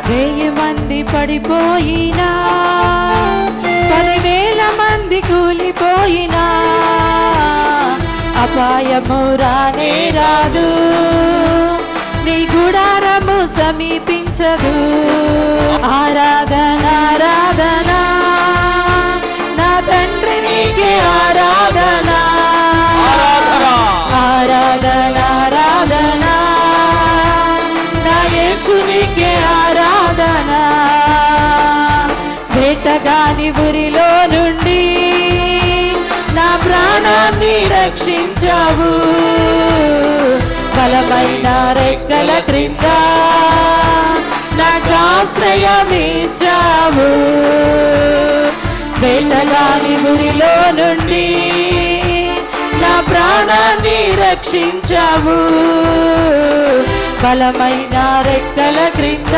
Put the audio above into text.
1000 మంది పడిపోయినా, 10,000 మంది కూలిపోయినా, అపాయము రానే రాదు, నీ గుడారము సమీపించదు. ఆరాధన ఆరాధన నా తండ్రి నీకే ఆరాధన, ఆరాధన ఆరాధన నా యేసు నీకే ఆరాధన. వేటగాని ఉరిలో నుండి నా ప్రాణాన్ని రక్షించావు, బలమైన రెక్కల క్రింద నాకు ఆశ్రయమిచ్చావు. వేటగాని ఉరిలో నుండి నా ప్రాణాన్ని రక్షించావు, బలమైన రెక్కల క్రింద